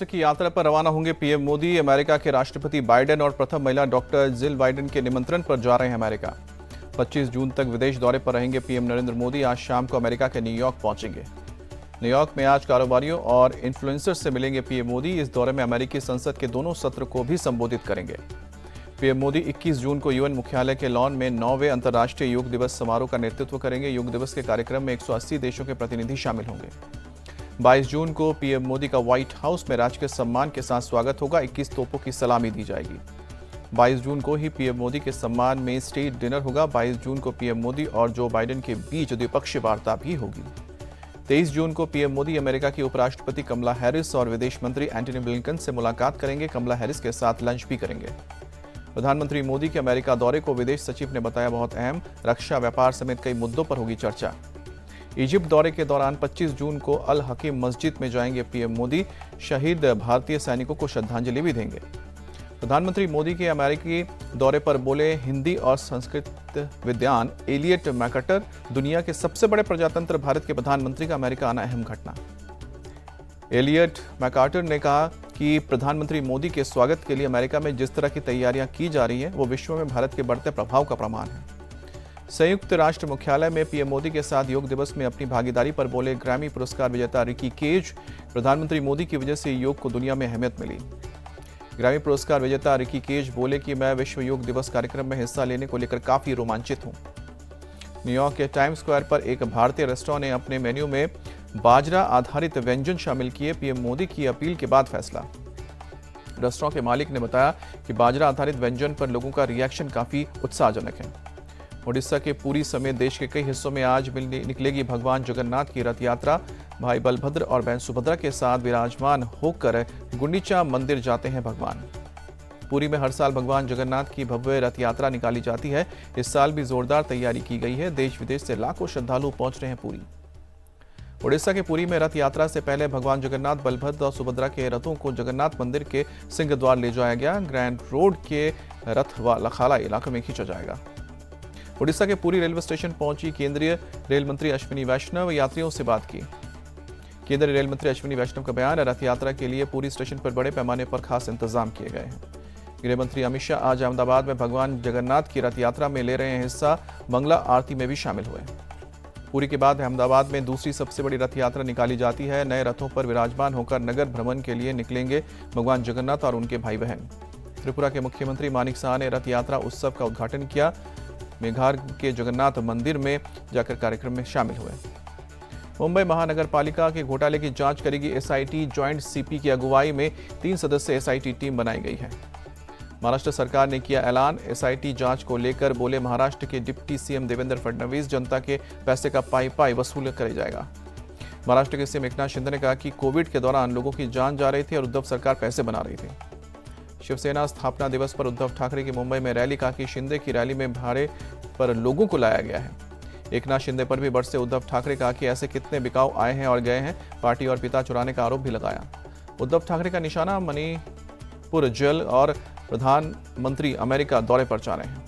की यात्रा पर रवाना होंगे पीएम मोदी। अमेरिका के राष्ट्रपति बाइडेन और प्रथम महिला डॉक्टर जिल बाइडेन के निमंत्रण पर जा रहे हैं अमेरिका। 25 जून तक विदेश दौरे पर रहेंगे पीएम नरेंद्र मोदी। आज शाम को अमेरिका के न्यूयॉर्क पहुंचेंगे। न्यूयॉर्क में आज कारोबारियों और इन्फ्लुएंसर्स से मिलेंगे पीएम मोदी। इस दौरे में अमेरिकी संसद के दोनों सत्र को भी संबोधित करेंगे। पीएम मोदी 21 जून को यूएन मुख्यालय के लॉन में 9वें अंतर्राष्ट्रीय योग दिवस समारोह का नेतृत्व करेंगे। योग दिवस के कार्यक्रम में 180 देशों के प्रतिनिधि शामिल होंगे। 22 जून को पीएम मोदी का व्हाइट हाउस में राजकीय सम्मान के साथ स्वागत होगा। 21 तोपों की सलामी दी जाएगी। 22 जून को ही पीएम मोदी के सम्मान में स्टेट डिनर होगा। 22 जून को पीएम मोदी और जो बाइडेन के बीच द्विपक्षीय वार्ता भी होगी। 23 जून को पीएम मोदी अमेरिका की उपराष्ट्रपति कमला हैरिस और विदेश मंत्री एंटनी ब्लिंकन से मुलाकात करेंगे। कमला हैरिस के साथ लंच भी करेंगे। प्रधानमंत्री मोदी के अमेरिका दौरे को विदेश सचिव ने बताया बहुत अहम। रक्षा, व्यापार समेत कई मुद्दों पर होगी चर्चा। इजिप्ट दौरे के दौरान 25 जून को अल हकीम मस्जिद में जाएंगे पीएम मोदी। शहीद भारतीय सैनिकों को श्रद्धांजलि भी देंगे। प्रधानमंत्री मोदी के अमेरिकी दौरे पर बोले हिंदी और संस्कृत विद्वान एलियट मैकार्टर। दुनिया के सबसे बड़े प्रजातंत्र भारत के प्रधानमंत्री का अमेरिका आना अहम घटना। एलियट मैकार्टर ने कहा कि प्रधानमंत्री मोदी के स्वागत के लिए अमेरिका में जिस तरह की तैयारियां की जा रही हैं वो विश्व में भारत के बढ़ते प्रभाव का प्रमाण है। संयुक्त राष्ट्र मुख्यालय में पीएम मोदी के साथ योग दिवस में अपनी भागीदारी पर बोले ग्रैमी पुरस्कार विजेता रिकी केज। प्रधानमंत्री मोदी की वजह से योग को दुनिया में अहमियत मिली। ग्रैमी पुरस्कार विजेता रिकी केज बोले कि मैं विश्व योग दिवस कार्यक्रम में हिस्सा लेने को लेकर काफी रोमांचित हूं। न्यूयॉर्क के टाइम स्क्वायर पर एक भारतीय रेस्टोरेंट ने अपने मेन्यू में बाजरा आधारित व्यंजन शामिल किए। पीएम मोदी की अपील के बाद फैसला। रेस्टोरेंट के मालिक ने बताया कि बाजरा आधारित व्यंजन पर लोगों का रिएक्शन काफी उत्साहजनक है। ओडिशा के पुरी समेत देश के कई हिस्सों में आज निकलेगी भगवान जगन्नाथ की रथ यात्रा। भाई बलभद्र और बहन सुभद्रा के साथ विराजमान होकर गुंडीचा मंदिर जाते हैं भगवान। पुरी में हर साल भगवान जगन्नाथ की भव्य रथ यात्रा निकाली जाती है। इस साल भी जोरदार तैयारी की गई है। देश विदेश से लाखों श्रद्धालु पहुंच रहे हैं पुरी। ओडिशा के पुरी में रथ यात्रा से पहले भगवान जगन्नाथ, बलभद्र और सुभद्रा के रथों को जगन्नाथ मंदिर के सिंह द्वार ले जाया गया। ग्रैंड रोड के रथ व लखाला इलाके में खींचा जाएगा। ओडिशा के पुरी रेलवे स्टेशन पहुंची केंद्रीय रेल मंत्री अश्विनी वैष्णव। यात्रियों से बात की। केंद्रीय रेल मंत्री अश्विनी वैष्णव का बयान, रथ यात्रा के लिए पुरी स्टेशन पर बड़े पैमाने पर खास इंतजाम किए गए हैं। गृह मंत्री अमित शाह आज अहमदाबाद में भगवान जगन्नाथ की रथ यात्रा में ले रहे हैं हिस्सा। मंगला आरती में भी शामिल हुए। पुरी के बाद अहमदाबाद में दूसरी सबसे बड़ी रथ यात्रा निकाली जाती है। नए रथों पर विराजमान होकर नगर भ्रमण के लिए निकलेंगे भगवान जगन्नाथ और उनके भाई बहन। त्रिपुरा के मुख्यमंत्री मानिक साह ने रथ यात्रा उत्सव का उद्घाटन किया। मेघार के जगन्नाथ मंदिर में जाकर कार्यक्रम में शामिल हुए। मुंबई महानगर पालिका के घोटाले की जांच करेगी एसआईटी। जॉइंट सीपी की अगुवाई में 3 सदस्यीय एसआईटी टीम बनाई गई है। महाराष्ट्र सरकार ने किया ऐलान। एसआईटी जांच को लेकर बोले महाराष्ट्र के डिप्टी सीएम देवेंद्र फडणवीस, जनता के पैसे का पाई वसूल किया जाएगा। महाराष्ट्र के सीएम एकनाथ शिंदे ने कहा कि कोविड के दौरान लोगों की जान जा रही थी और उद्धव सरकार पैसे बना रही थी। शिवसेना स्थापना दिवस पर उद्धव ठाकरे की मुंबई में रैली। कहा कि शिंदे की रैली में भाड़े पर लोगों को लाया गया है। एकनाथ शिंदे पर भी बरसे उद्धव ठाकरे। कहा कि ऐसे कितने बिकाऊ आए हैं और गए हैं। पार्टी और पिता चुराने का आरोप भी लगाया। उद्धव ठाकरे का निशाना मणिपुर जेल और प्रधानमंत्री अमेरिका दौरे पर जा रहे हैं।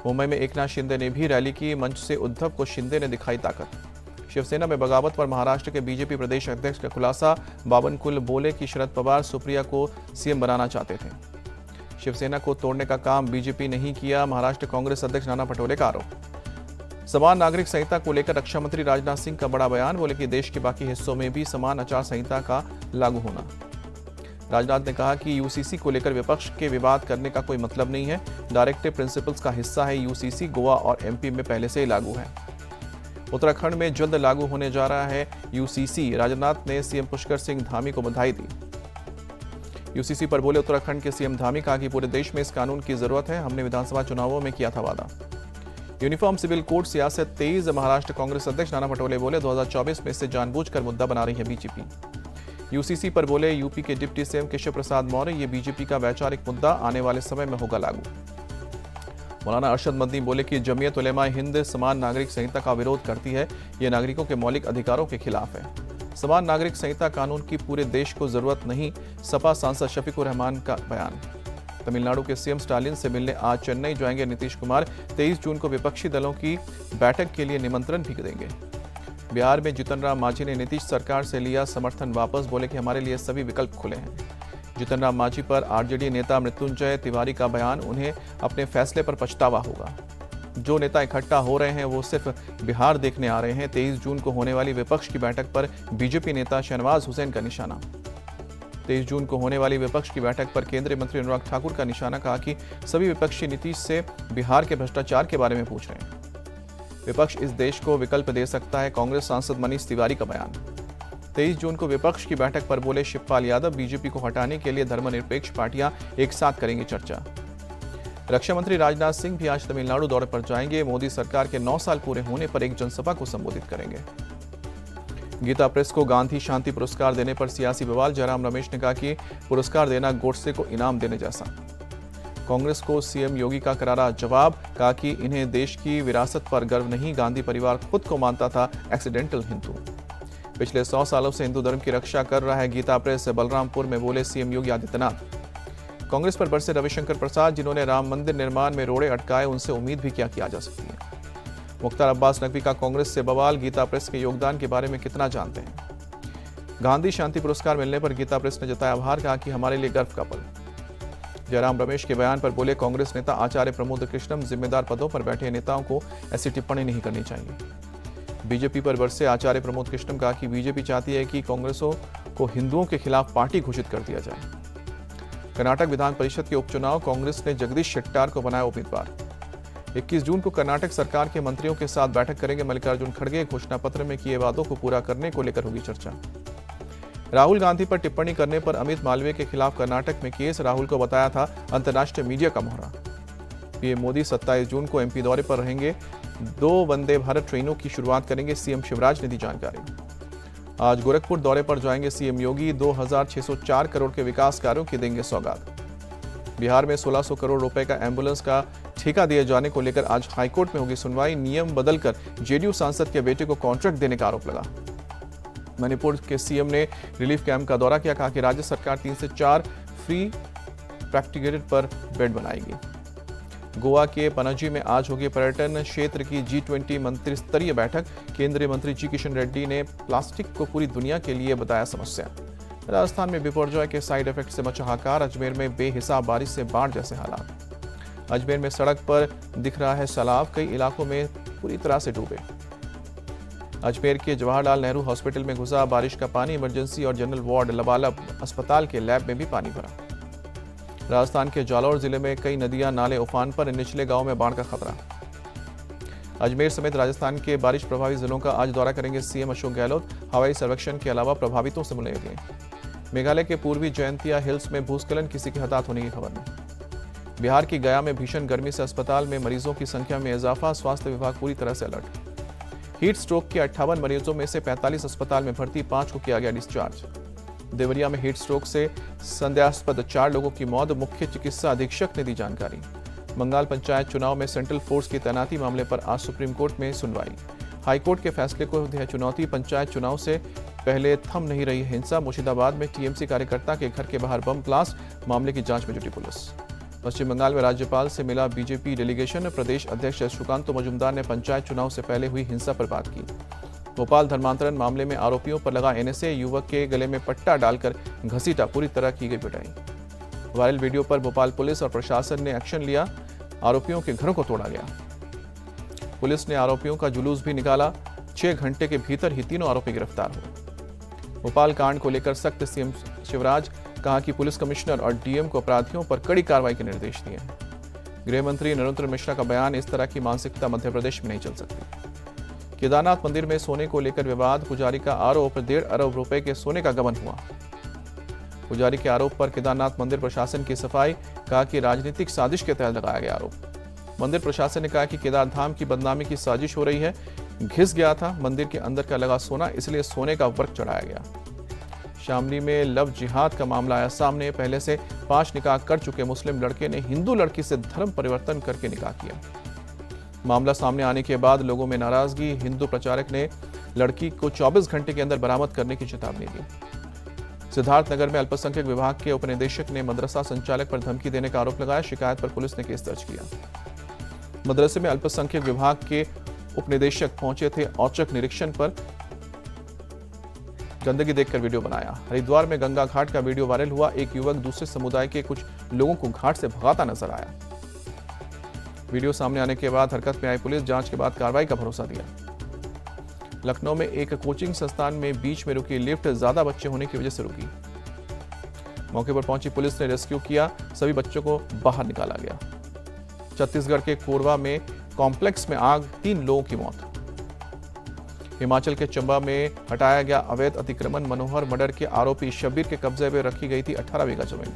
मुंबई में एकनाथ शिंदे ने भी रैली की। मंच से उद्धव को शिंदे ने दिखाई ताकत। शिवसेना में बगावत पर महाराष्ट्र के बीजेपी प्रदेश अध्यक्ष का खुलासा। बावनकुल बोले कि शरद पवार सुप्रिया को सीएम बनाना चाहते थे। शिवसेना को तोड़ने का काम बीजेपी नहीं किया। महाराष्ट्र कांग्रेस अध्यक्ष नाना पटोले का आरोप। समान नागरिक संहिता को लेकर रक्षा मंत्री राजनाथ सिंह का बड़ा बयान। बोले कि देश के बाकी हिस्सों में भी समान आचार संहिता का लागू होना। राजनाथ ने कहा कि यूसीसी को लेकर विपक्ष के विवाद करने का कोई मतलब नहीं है। डायरेक्टिव प्रिंसिपल्स का हिस्सा है यूसीसी। गोवा और एमपी में पहले से ही लागू है। उत्तराखंड में जल्द लागू होने जा रहा है यूसीसी। राजनाथ ने सीएम पुष्कर सिंह धामी को बधाई दी। यूसीसी पर बोले उत्तराखंड के सीएम धामी। कहा कि पूरे देश में इस कानून की जरूरत है। हमने विधानसभा चुनावों में किया था वादा। यूनिफॉर्म सिविल कोड सियासत तेज। महाराष्ट्र कांग्रेस अध्यक्ष नाना पटोले बोले 2024 में इसे जानबूझकर मुद्दा बना रही है बीजेपी। यूसीसी पर बोले यूपी के डिप्टी सीएम केशव प्रसाद मौर्य। ये बीजेपी का वैचारिक मुद्दा आने वाले समय में होगा लागू। मौलाना अरशद मदनी बोले कि जमीयत उलेमा हिंद समान नागरिक संहिता का विरोध करती है। ये नागरिकों के मौलिक अधिकारों के खिलाफ है। समान नागरिक संहिता कानून की पूरे देश को जरूरत नहीं। सपा सांसद शफीकुर रहमान का बयान। तमिलनाडु के सीएम स्टालिन से मिलने आज चेन्नई जाएंगे नीतीश कुमार। 23 जून को विपक्षी दलों की बैठक के लिए निमंत्रण भी देंगे। बिहार में जीतन राम मांझी ने नीतीश सरकार से लिया समर्थन वापस, बोले कि हमारे लिए सभी विकल्प खुले हैं। जीतन राम मांझी पर आरजेडी नेता मृत्युंजय तिवारी का बयान, उन्हें अपने फैसले पर पछतावा होगा। जो नेता इकट्ठा हो रहे हैं वो सिर्फ बिहार देखने आ रहे हैं। 23 जून को होने वाली विपक्ष की बैठक पर बीजेपी नेता शहनवाज हुसैन का निशाना। 23 जून को होने वाली विपक्ष की बैठक पर केंद्रीय मंत्री अनुराग ठाकुर का निशाना, कहा कि सभी विपक्षी नीतीश से बिहार के भ्रष्टाचार के बारे में पूछ रहे हैं। विपक्ष इस देश को विकल्प दे सकता है, कांग्रेस सांसद मनीष तिवारी का बयान। 23 जून को विपक्ष की बैठक पर बोले शिवपाल यादव, बीजेपी को हटाने के लिए धर्मनिरपेक्ष पार्टियां एक साथ करेंगी चर्चा। रक्षा मंत्री राजनाथ सिंह भी आज तमिलनाडु दौरे पर जाएंगे। मोदी सरकार के 9 साल पूरे होने पर एक जनसभा को संबोधित करेंगे। गीता प्रेस को गांधी शांति पुरस्कार देने पर सियासी बवाल, जयराम रमेश ने कहा कि पुरस्कार देना गोडसे को इनाम देने जैसा। कांग्रेस को सीएम योगी का करारा जवाब, कहा कि इन्हें देश की विरासत पर गर्व नहीं, गांधी परिवार खुद को मानता था एक्सीडेंटल हिंदू। पिछले 100 सालों से हिंदू धर्म की रक्षा कर रहा है गीता प्रेस, बलरामपुर में बोले सीएम योगी आदित्यनाथ। कांग्रेस पर बरसे रविशंकर प्रसाद, जिन्होंने राम मंदिर निर्माण में रोड़े अटकाए, उनसे उम्मीद भी क्या किया जा सकती है। मुख्तार अब्बास नकवी का कांग्रेस से बवाल, गीता प्रेस के योगदान के बारे में कितना जानते हैं। गांधी शांति पुरस्कार मिलने पर गीता प्रेस ने जताया आभार, कहा कि हमारे लिए गर्व का पल। जयराम रमेश के बयान पर बोले कांग्रेस नेता आचार्य प्रमोद कृष्णम, जिम्मेदार पदों पर बैठे नेताओं को ऐसी टिप्पणी नहीं करनी चाहिए। बीजेपी पर बरसे आचार्य प्रमोद कृष्णम, कहा कि बीजेपी चाहती है कि कांग्रेसों को हिंदुओं के खिलाफ पार्टी घोषित कर दिया जाए। कर्नाटक विधान परिषद के उपचुनाव, कांग्रेस ने जगदीश शेट्टार को बनाया उम्मीदवार। 21 जून को कर्नाटक सरकार के मंत्रियों के साथ बैठक करेंगे मल्लिकार्जुन खड़गे, घोषणा पत्र में किए वादों को पूरा करने को लेकर होगी चर्चा। राहुल गांधी पर टिप्पणी करने पर अमित मालवीय के खिलाफ कर्नाटक में केस, राहुल को बताया था अंतर्राष्ट्रीय मीडिया का मोहरा। पीएम मोदी 27 जून को एमपी दौरे पर रहेंगे। 2 वंदे भारत ट्रेनों की शुरुआत करेंगे, सीएम शिवराज ने दी जानकारी। आज गोरखपुर दौरे पर जाएंगे सीएम योगी, 2604 करोड़ के विकास कार्यों की देंगे सौगात। बिहार में 1600 करोड़ रुपए का एम्बुलेंस का ठेका दिए जाने को लेकर आज हाईकोर्ट में होगी सुनवाई। नियम बदलकर जेडीयू सांसद के बेटे को कॉन्ट्रैक्ट देने का आरोप लगा। मणिपुर के सीएम ने रिलीफ कैंप का दौरा किया, कहा कि राज्य सरकार 3 से 4 फ्री प्रैक्टिकेटेड पर बेड बनाएगी। गोवा के पणजी में आज होगी पर्यटन क्षेत्र की G20 मंत्री स्तरीय बैठक। केंद्रीय मंत्री जी किशन रेड्डी ने प्लास्टिक को पूरी दुनिया के लिए बताया समस्या। राजस्थान में बिपरजॉय के साइड इफेक्ट से मचा हाहाकार, अजमेर में बेहिसाब बारिश से बाढ़ जैसे हालात। अजमेर में सड़क पर दिख रहा है सैलाब, कई इलाकों में पूरी तरह से डूबे। अजमेर के जवाहरलाल नेहरू हॉस्पिटल में घुसा बारिश का पानी, इमरजेंसी और जनरल वार्ड लबालब अस्पताल के लैब में भी पानी भरा। राजस्थान के जालौर जिले में कई नदियां नाले उफान पर, निचले गांव में बाढ़ का खतरा। अजमेर समेत राजस्थान के बारिश प्रभावित जिलों का आज दौरा करेंगे सीएम अशोक गहलोत। हवाई सर्वेक्षण के अलावा प्रभावितों से मिलेंगे। मेघालय के पूर्वी जयंतिया हिल्स में भूस्खलन, किसी के हताहत होने की खबर नहीं। बिहार की गया में भीषण गर्मी से अस्पताल में मरीजों की संख्या में इजाफा, स्वास्थ्य विभाग पूरी तरह से अलर्ट। हीट स्ट्रोक के 58 मरीजों में से 45 अस्पताल में भर्ती, 5 को किया गया डिस्चार्ज। देवरिया में हीट स्ट्रोक से संदेहास्पद 4 लोगों की मौत, मुख्य चिकित्सा अधीक्षक ने दी जानकारी। बंगाल पंचायत चुनाव में सेंट्रल फोर्स की तैनाती मामले पर आज सुप्रीम कोर्ट में सुनवाई। हाईकोर्ट के फैसले को दी चुनौती, पंचायत चुनाव से पहले थम नहीं रही हिंसा। मुर्शिदाबाद में टीएमसी कार्यकर्ता के घर के बाहर बम ब्लास्ट, मामले की जांच में जुटी पुलिस। पश्चिम बंगाल में राज्यपाल से मिला बीजेपी डेलीगेशन, प्रदेश अध्यक्ष सुकांतो मजूमदार ने पंचायत चुनाव से पहले हुई हिंसा पर बात की। भोपाल धर्मांतरण मामले में आरोपियों पर लगा एनएसए, युवक के गले में पट्टा डालकर घसीटा, पूरी तरह की गई पिटाई। वायरल वीडियो पर भोपाल पुलिस और प्रशासन ने एक्शन लिया, आरोपियों के घरों को तोड़ा गया। पुलिस ने आरोपियों का जुलूस भी निकाला, 6 घंटे के भीतर ही तीनों आरोपी गिरफ्तार हुए। भोपाल कांड को लेकर सख्त सीएम शिवराज, कहा कि पुलिस कमिश्नर और डीएम को अपराधियों पर कड़ी कार्रवाई के निर्देश दिए हैं। गृह मंत्री नरोत्तम मिश्रा का बयान, इस तरह की मानसिकता मध्य प्रदेश में नहीं चल सकती। केदारनाथ मंदिर में सोने को लेकर विवाद, पुजारी का आरोप, 1.5 अरब रुपए के सोने का गबन हुआ। पुजारी के आरोप पर केदारनाथ मंदिर प्रशासन की सफाई, कहा कि राजनीतिक साजिश के तहत लगाया गया आरोप। मंदिर प्रशासन ने कहा कि केदार धाम की बदनामी की साजिश हो रही है, घिस गया था मंदिर के अंदर का लगा सोना, इसलिए सोने का वर्क चढ़ाया गया। शामली में लव जिहाद का मामला आया सामने, पहले से 5 निकाह कर चुके मुस्लिम लड़के ने हिंदू लड़की से धर्म परिवर्तन करके निकाह किया। मामला सामने आने के बाद लोगों में नाराजगी, हिंदू प्रचारक ने लड़की को 24 घंटे के अंदर बरामद करने की चेतावनी दी। सिद्धार्थनगर में अल्पसंख्यक विभाग के उपनिदेशक ने मदरसा संचालक पर धमकी देने का आरोप लगाया, शिकायत पर पुलिस ने केस दर्ज किया। मदरसे में अल्पसंख्यक विभाग के उपनिदेशक पहुंचे थे औचक निरीक्षण पर, गंदगी देखकर वीडियो बनाया। हरिद्वार में गंगा घाट का वीडियो वायरल हुआ। एक युवक दूसरे समुदाय के कुछ लोगों को घाट से भगाता नजर आया। वीडियो सामने आने के बाद हरकत में आई पुलिस जांच के बाद कार्रवाई का भरोसा दिया। लखनऊ में एक कोचिंग संस्थान में बीच में रुकी लिफ्ट ज्यादा बच्चे होने की वजह से रुकी। मौके पर पहुंची पुलिस ने रेस्क्यू किया, सभी बच्चों को बाहर निकाला गया। छत्तीसगढ़ के कोरबा में कॉम्प्लेक्स में आग, 3 लोगों की मौत। हिमाचल के चंबा में हटाया गया अवैध अतिक्रमण। मनोहर मर्डर के आरोपी शब्बीर के कब्जे में रखी गई थी 18 बीघा जमीन।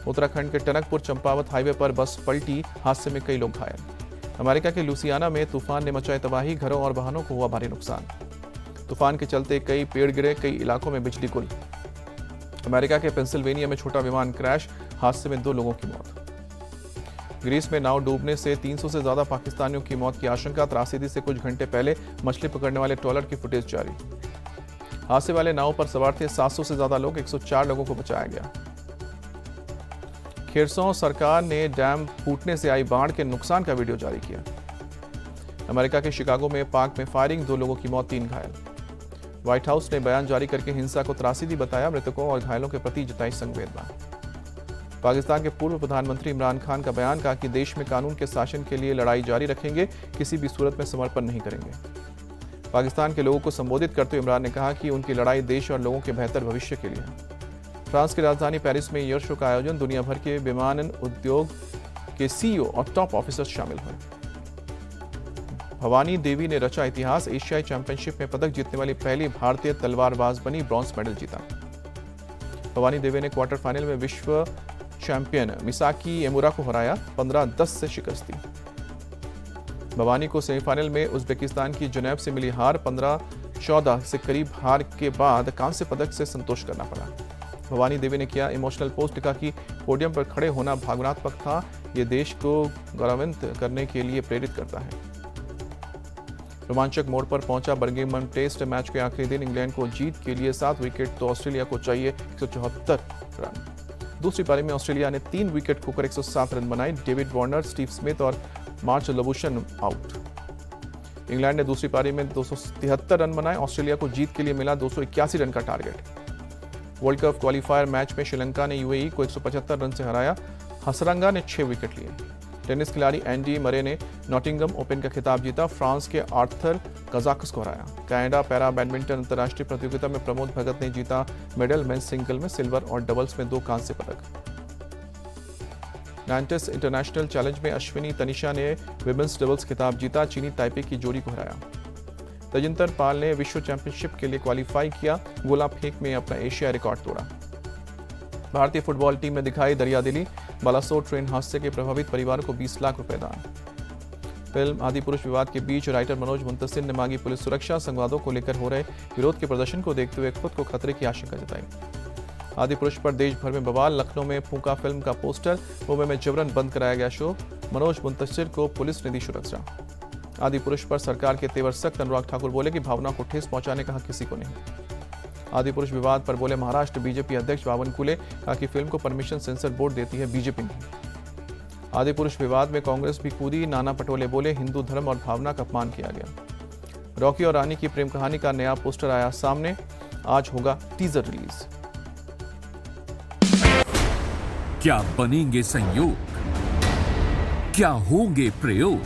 उत्तराखंड के टनकपुर चंपावत हाईवे पर बस पलटी, हादसे में कई लोग घायल। अमेरिका के लुसियाना में तूफान ने मचाई तबाही, घरों और वाहनों को हुआ भारी नुकसान। तूफान के चलते कई पेड़ गिरे, कई इलाकों में बिजली गुल। अमेरिका के पेंसिल्वेनिया में छोटा विमान क्रैश, हादसे में 2 लोगों की मौत। ग्रीस में नाव डूबने से 300 से ज्यादा पाकिस्तानियों की मौत की आशंका। त्रासदी से कुछ घंटे पहले मछली पकड़ने वाले ट्रॉलर की फुटेज जारी। हादसे वाले नाव पर सवार थे 700 से ज्यादा लोग, 104 लोगों को बचाया गया। खेरसौं सरकार ने डैम फूटने से आई बाढ़ के नुकसान का वीडियो जारी किया। अमेरिका के शिकागो में पार्क में फायरिंग, 2 लोगों की मौत, 3 घायल। व्हाइट हाउस ने बयान जारी करके हिंसा को त्रासदी बताया, मृतकों और घायलों के प्रति जताई संवेदना। पाकिस्तान के पूर्व प्रधानमंत्री इमरान खान का बयान, कहा कि देश में कानून के शासन के लिए लड़ाई जारी रखेंगे, किसी भी सूरत में समर्पण नहीं करेंगे। पाकिस्तान के लोगों को संबोधित करते हुए इमरान ने कहा कि उनकी लड़ाई देश और लोगों के बेहतर भविष्य के लिए है। फ्रांस की राजधानी पेरिस में एयर शो का आयोजन, दुनिया भर के विमानन उद्योग के सीईओ और टॉप ऑफिसर्स शामिल हुए। भवानी देवी ने रचा इतिहास, एशियाई चैंपियनशिप में पदक जीतने वाली पहली भारतीय तलवारबाज बनी, ब्रॉन्ज मेडल जीता। भवानी देवी ने क्वार्टर फाइनल में विश्व चैंपियन मिसाकी एमुरा को हराया, 15-10 से शिकस्त दी। भवानी को सेमीफाइनल में उज्बेकिस्तान की जुनैब से मिली हार, 15-14 से करीब हार के बाद कांस्य पदक से संतोष करना पड़ा। भवानी देवी ने किया इमोशनल पोस्ट, लिखा कि पोडियम पर खड़े होना भावनात्मक था, ये देश को गौरवान्वित करने के लिए प्रेरित करता है। रोमांचक मोड़ पर पहुंचा बर्मिंघम टेस्ट मैच के आखिरी दिन। इंग्लैंड को जीत के लिए 7 विकेट तो ऑस्ट्रेलिया को चाहिए 174 रन। दूसरी पारी में ऑस्ट्रेलिया ने 3 विकेट खोकर 107 रन बनाए। डेविड वार्नर, स्टीव स्मिथ और मार्च लबुशन आउट। इंग्लैंड ने दूसरी पारी में 273 रन बनाए। ऑस्ट्रेलिया को जीत के लिए मिला 281 रन का target. World cup qualifier match में श्रीलंका ने यूएई को 175 रन से हराया। हसरंगा ने 6 विकेट लिए। टेनिस खिलाड़ी एंडी मरे ने नॉटिंघम ओपन का खिताब जीता। फ्रांस के आर्थर कजाकस को हराया। कनाडा पैरा बैडमिंटन अंतर्राष्ट्रीय प्रतियोगिता में प्रमोद भगत ने जीता मेडल, मेंस सिंगल में सिल्वर और डबल्स में 2 कांस्य पदक। नाइन्टिस इंटरनेशनल चैलेंज में अश्विनी तनिषा ने विमेंस डबल्स खिताब जीता। चीनी ताइपे की जोड़ी को हराया। तजिंदर पाल ने विश्व चैंपियनशिप के लिए क्वालिफाई किया। गोला फेंक में अपना एशिया रिकॉर्ड तोड़ा। भारतीय फुटबॉल टीम में दिखाई दरियादिली। बालासोर ट्रेन हादसे के प्रभावित परिवारों को 20 लाख रुपए दान। फिल्म आदिपुरुष विवाद के बीच राइटर मनोज मुंतसिर ने मांगी पुलिस सुरक्षा। संवादों को लेकर हो रहे विरोध के प्रदर्शन को देखते हुए खुद को खतरे की आशंका जताई। आदिपुरुष पर देश भर में बवाल। लखनऊ में फूंका फिल्म का पोस्टर। मुंबई में जबरन बंद कराया गया शो। मनोज मुंतसिर को पुलिस ने दी सुरक्षा। आदिपुरुष पर सरकार के तेवर सख्त। अनुराग ठाकुर बोले कि भावना को ठेस पहुंचाने का हक किसी को नहीं। आदिपुरुष विवाद पर बोले महाराष्ट्र बीजेपी अध्यक्ष बावनकुले, कहा कि फिल्म को परमिशन सेंसर बोर्ड देती है, बीजेपी नहीं। आदिपुरुष विवाद में कांग्रेस भी कूदी। नाना पटोले बोले हिंदू धर्म और भावना का अपमान किया गया। रॉकी और रानी की प्रेम कहानी का नया पोस्टर आया सामने। आज होगा टीजर रिलीज। क्या बनेंगे संयोग, क्या होंगे प्रयोग,